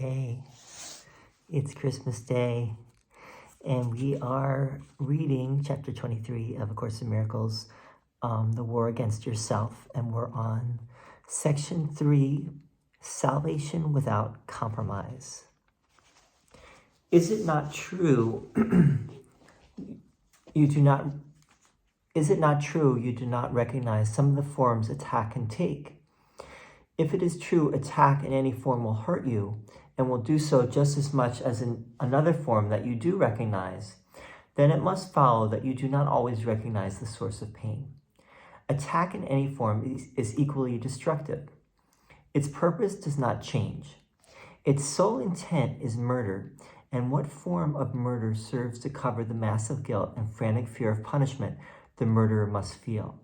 Okay, it's Christmas Day, and we are reading chapter 23 of A Course in Miracles, The War Against Yourself, and we're on section 3, Salvation Without Compromise. Is it not true you do not recognize some of the forms attack can take? If it is true, attack in any form will hurt you and will do so just as much as in another form that you do recognize, then it must follow that you do not always recognize the source of pain. Attack in any form is equally destructive. Its purpose does not change. Its sole intent is murder, and what form of murder serves to cover the massive guilt and frantic fear of punishment the murderer must feel?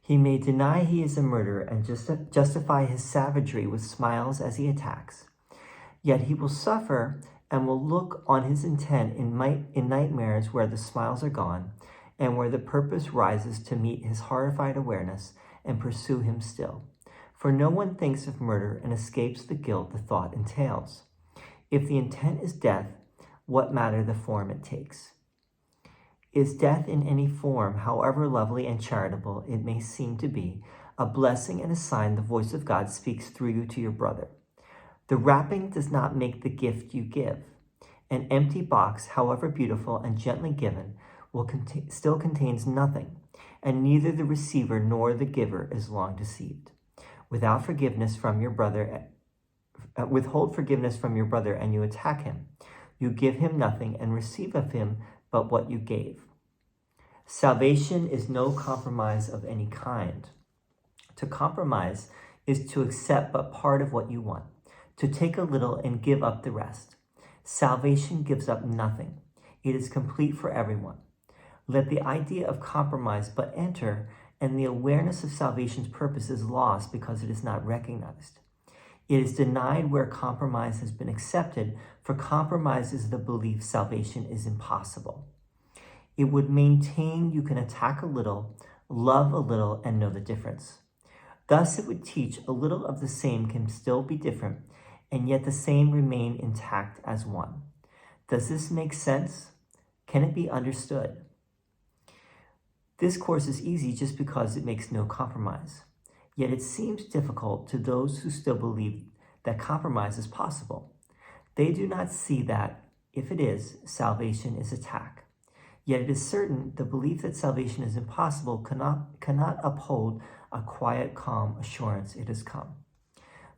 He may deny he is a murderer and justify his savagery with smiles as he attacks. Yet he will suffer and will look on his intent in nightmares where the smiles are gone and where the purpose rises to meet his horrified awareness and pursue him still. For no one thinks of murder and escapes the guilt the thought entails. If the intent is death, what matter the form it takes? Is death in any form, however lovely and charitable it may seem to be, a blessing and a sign the voice of God speaks through you to your brother? The wrapping does not make the gift you give. An empty box, however beautiful and gently given, still contains nothing, and neither the receiver nor the giver is long deceived. Withhold forgiveness from your brother, and you attack him. You give him nothing and receive of him but what you gave. Salvation is no compromise of any kind. To compromise is to accept but part of what you want, to take a little and give up the rest. Salvation gives up nothing. It is complete for everyone. Let the idea of compromise but enter, and the awareness of salvation's purpose is lost because it is not recognized. It is denied where compromise has been accepted, for compromise is the belief salvation is impossible. It would maintain you can attack a little, love a little, and know the difference. Thus, it would teach a little of the same can still be different, and yet the same remain intact as one. Does this make sense? Can it be understood? This course is easy just because it makes no compromise. Yet it seems difficult to those who still believe that compromise is possible. They do not see that, if it is, salvation is attack. Yet it is certain the belief that salvation is impossible cannot uphold a quiet, calm assurance it has come.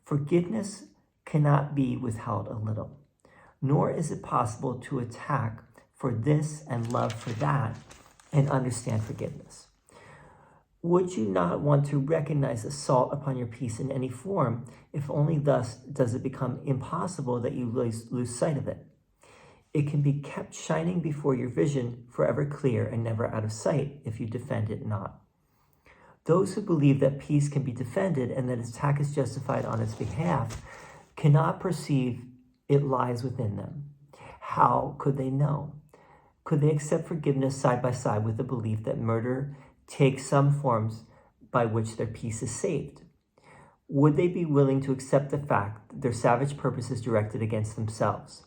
Forgiveness cannot be withheld a little, nor is it possible to attack for this and love for that and understand forgiveness. Would you not want to recognize assault upon your peace in any form, if only thus does it become impossible that you lose sight of it? It can be kept shining before your vision, forever clear and never out of sight, if you defend it not. Those who believe that peace can be defended and that attack is justified on its behalf cannot perceive it lies within them. How could they know? Could they accept forgiveness side by side with the belief that murder takes some forms by which their peace is saved? Would they be willing to accept the fact that their savage purpose is directed against themselves?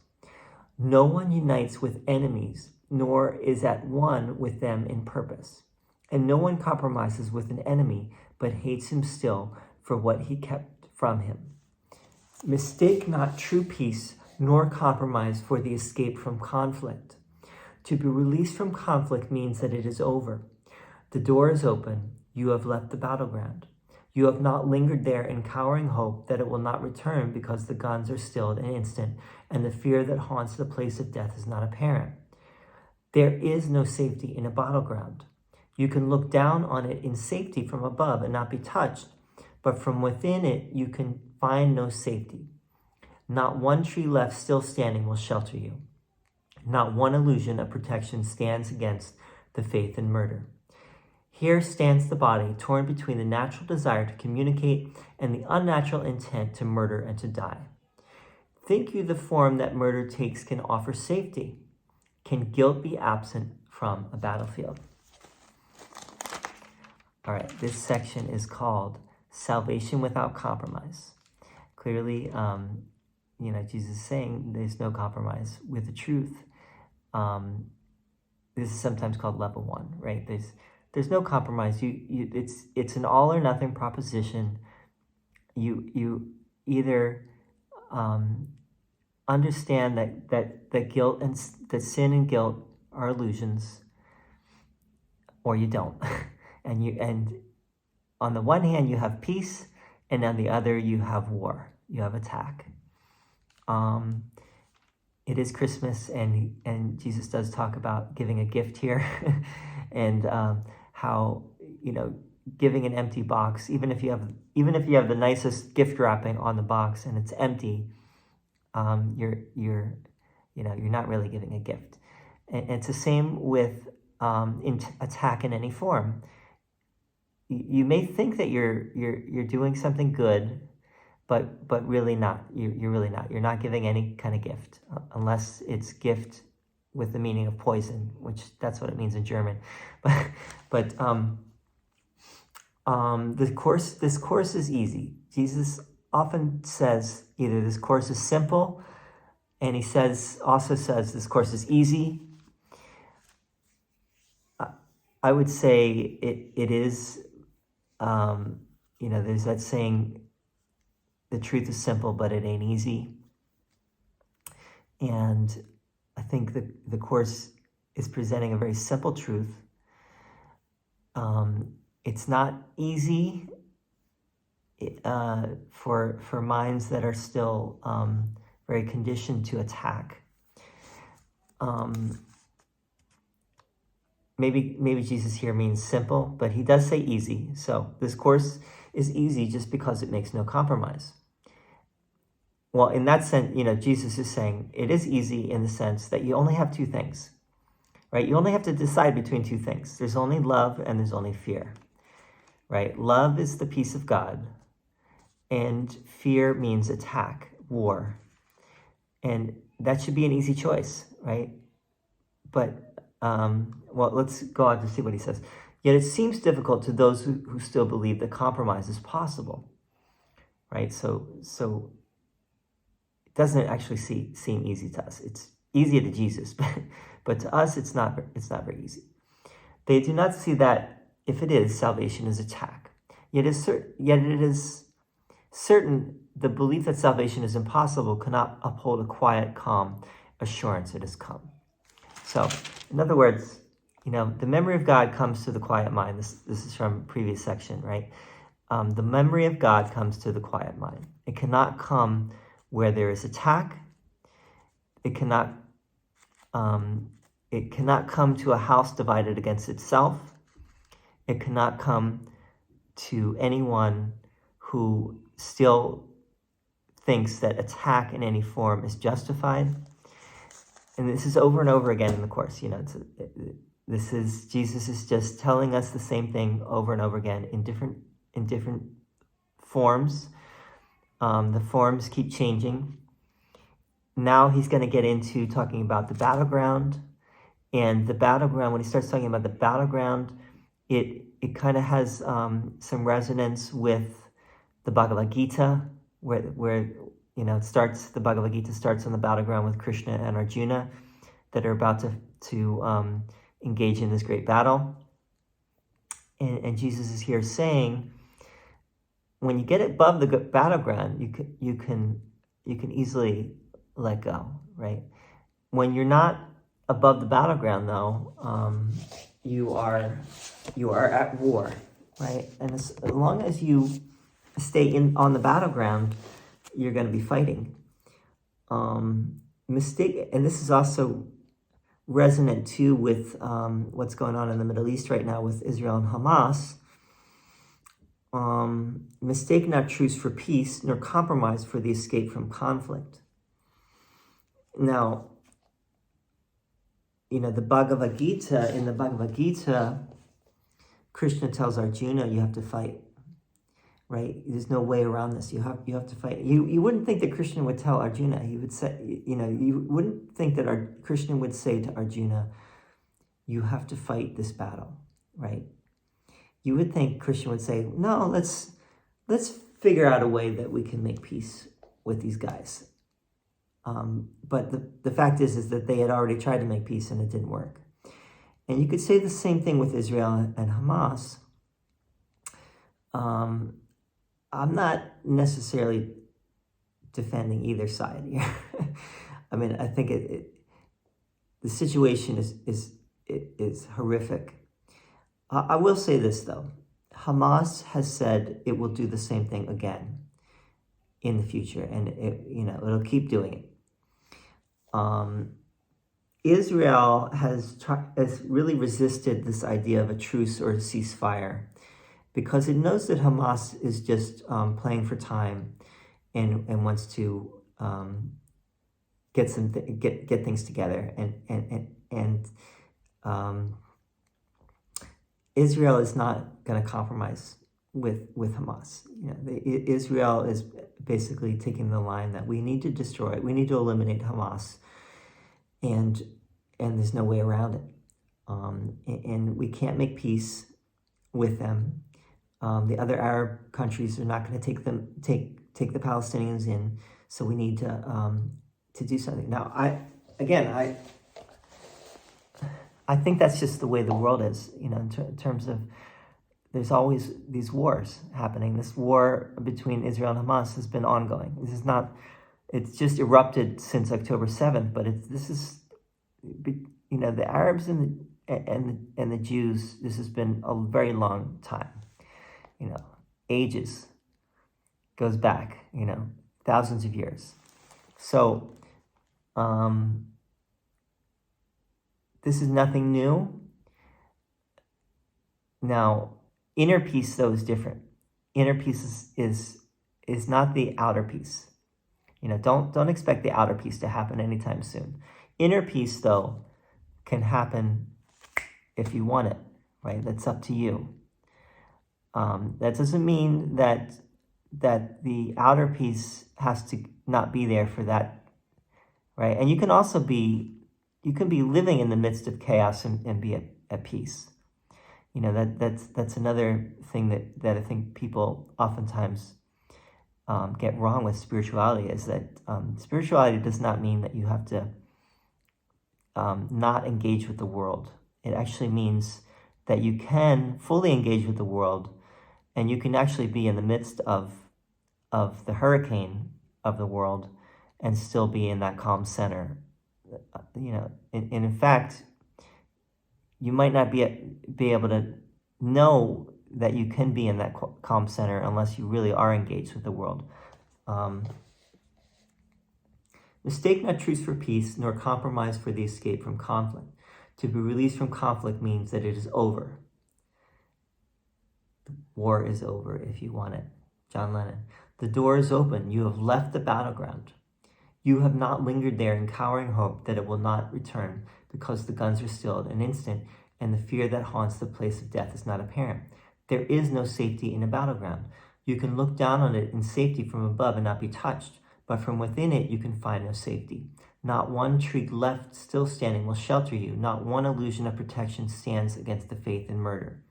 No one unites with enemies, nor is at one with them in purpose. And no one compromises with an enemy, but hates him still for what he kept from him. Mistake not true peace, nor compromise for the escape from conflict. To be released from conflict means that it is over. The door is open. You have left the battleground. You have not lingered there in cowering hope that it will not return because the guns are stilled an instant and the fear that haunts the place of death is not apparent. There is no safety in a battleground. You can look down on it in safety from above and not be touched, but from within it you can find no safety. Not one tree left still standing will shelter you. Not one illusion of protection stands against the faith in murder. Here stands the body, torn between the natural desire to communicate and the unnatural intent to murder and to die. Think you the form that murder takes can offer safety? Can guilt be absent from a battlefield? All right, this section is called Salvation Without Compromise. Clearly, Jesus is saying there's no compromise with the truth. This is sometimes called level one, right? There's no compromise. It's an all or nothing proposition. You either understand that guilt and that sin and guilt are illusions, or you don't. and on the one hand you have peace, and on the other you have war. You have attack. It is Christmas, and Jesus does talk about giving a gift here, and how giving an empty box, even if you have the nicest gift wrapping on the box and it's empty, you're not really giving a gift. And it's the same with attack in any form. You may think that you're doing something good, but really not. You're really not. You're not giving any kind of gift, unless it's gift with the meaning of poison, which that's what it means in German. But this course is easy. Jesus often says either this course is simple, and he also says this course is easy. I would say it is. There's that saying, the truth is simple, but it ain't easy. And I think the course is presenting a very simple truth. It's not easy for minds that are still very conditioned to attack. Maybe Jesus here means simple, but he does say easy. So this course is easy just because it makes no compromise. Well, in that sense, Jesus is saying it is easy in the sense that you only have two things, right? You only have to decide between two things. There's only love and there's only fear, right? Love is the peace of God, and fear means attack, war. And that should be an easy choice, right? But, let's go on to see what he says. Yet it seems difficult to those who still believe that compromise is possible, right? So it doesn't actually seem easy to us. It's easier to Jesus, but to us, it's not very easy. They do not see that if it is, salvation is attack. Yet it is certain the belief that salvation is impossible cannot uphold a quiet, calm assurance it has come. So, in other words, the memory of God comes to the quiet mind. This is from previous section, right? The memory of God comes to the quiet mind. It cannot come where there is attack. It cannot come to a house divided against itself. It cannot come to anyone who still thinks that attack in any form is justified. And this is over and over again in the course. Jesus is just telling us the same thing over and over again in different forms. The forms keep changing. Now he's going to get into talking about the battleground. And the battleground, when he starts talking about the battleground, it kind of has some resonance with the Bhagavad Gita, where it starts. The Bhagavad Gita starts on the battleground with Krishna and Arjuna that are about to engage in this great battle. And Jesus is here saying, when you get above the battleground, you can easily let go, right? When you're not above the battleground, though, you are at war, right? And as long as you stay on the battleground, you're going to be fighting. And this is also resonant too with what's going on in the Middle East right now with Israel and Hamas. Mistake not truce for peace, nor compromise for the escape from conflict. Now, in the Bhagavad Gita, Krishna tells Arjuna, you have to fight, right? There's no way around this. You have to fight. You wouldn't think that Krishna would tell Arjuna. He would say, you wouldn't think that Krishna would say to Arjuna, you have to fight this battle, right? You would think Krishna would say, no, let's figure out a way that we can make peace with these guys. But the fact is that they had already tried to make peace and it didn't work. And you could say the same thing with Israel and Hamas. I'm not necessarily defending either side here. I mean, I think the situation is horrific. I will say this though: Hamas has said it will do the same thing again in the future, and it'll keep doing it. Israel has really resisted this idea of a truce or a ceasefire because it knows that Hamas is just playing for time and wants to get things together, and Israel is not going to compromise with Hamas. Israel is basically taking the line that we need to destroy it, we need to eliminate Hamas, and there's no way around it, and we can't make peace with them. The other Arab countries are not going to take the Palestinians in, so we need to do something. Now, I think that's just the way the world is, in terms of there's always these wars happening. This war between Israel and Hamas has been ongoing. It's just erupted since October 7th, but the Arabs and the Jews, this has been a very long time, ages, goes back, thousands of years. So, this is nothing new. Now, inner peace, though, is different. Inner peace is not the outer peace. Don't expect the outer peace to happen anytime soon. Inner peace, though, can happen if you want it, right? That's up to you. That doesn't mean that the outer peace has to not be there for that, right? And you can also be living in the midst of chaos and be at peace. That's another thing that I think people oftentimes get wrong with spirituality, is that spirituality does not mean that you have to not engage with the world. It actually means that you can fully engage with the world, and you can actually be in the midst of the hurricane of the world and still be in that calm center. And in fact, you might not be able to know that you can be in that calm center unless you really are engaged with the world. Mistake not truce for peace, nor compromise for the escape from conflict. To be released from conflict means that it is over. The war is over if you want it. John Lennon. The door is open. You have left the battleground. You have not lingered there in cowering hope that it will not return, because the guns are stilled an instant, and the fear that haunts the place of death is not apparent. There is no safety in a battleground. You can look down on it in safety from above and not be touched, but from within it you can find no safety. Not one tree left still standing will shelter you. Not one illusion of protection stands against the faith in murder.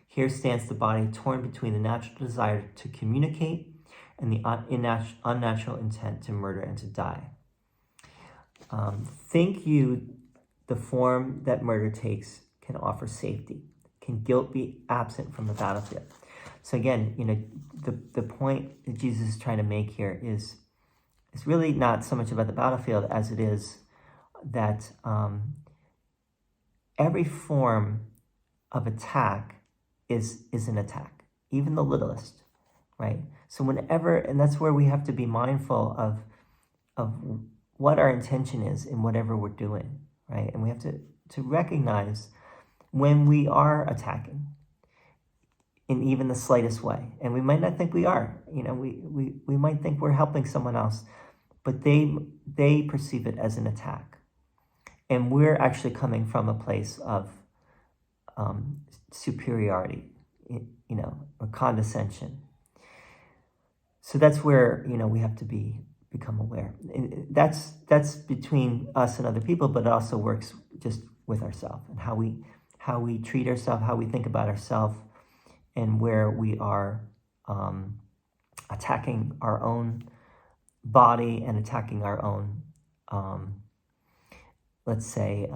Here stands the body torn between the natural desire to communicate and the unnatural intent to murder and to die. Think you the form that murder takes can offer safety? Can guilt be absent from the battlefield? So again, the point that Jesus is trying to make here is really not so much about the battlefield as it is that every form of attack is an attack, even the littlest, right? So and that's where we have to be mindful of what our intention is in whatever we're doing, right? And we have to recognize when we are attacking in even the slightest way. And we might not think we are, we might think we're helping someone else, but they perceive it as an attack. And we're actually coming from a place of superiority, or condescension. So that's where, we have to become aware. That's between us and other people, but it also works just with ourselves and how we treat ourselves, how we think about ourselves, and where we are attacking our own body and attacking our own let's say,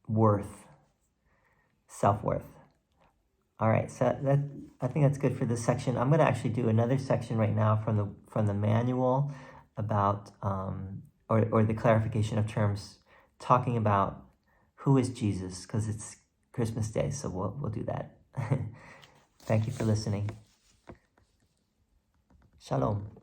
worth, self-worth. All right, so I think that's good for this section. I'm going to actually do another section right now from the manual about or the clarification of terms, talking about who is Jesus, because it's Christmas Day, so we'll do that. Thank you for listening. Shalom.